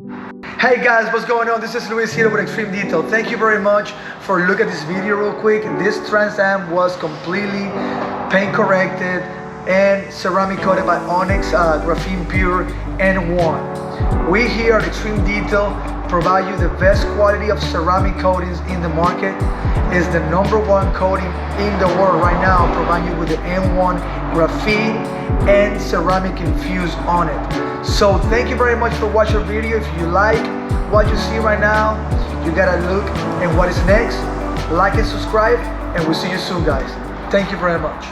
Hey guys, what's going on? This is Luis here with Extreme Detail. Thank you very much for looking at this video real quick. This Trans Am was completely paint corrected and ceramic coated by Onyx Graphene Pure N1. We here at Extreme Detail provide you the best quality of ceramic coatings in the market. It's the #1 coating in the world right now, providing you with the N1 graphene and ceramic infused on it. So thank you very much for watching the video. If you like what you see right now, you gotta look at what is next. Like and subscribe, and we'll see you soon, guys. Thank you very much.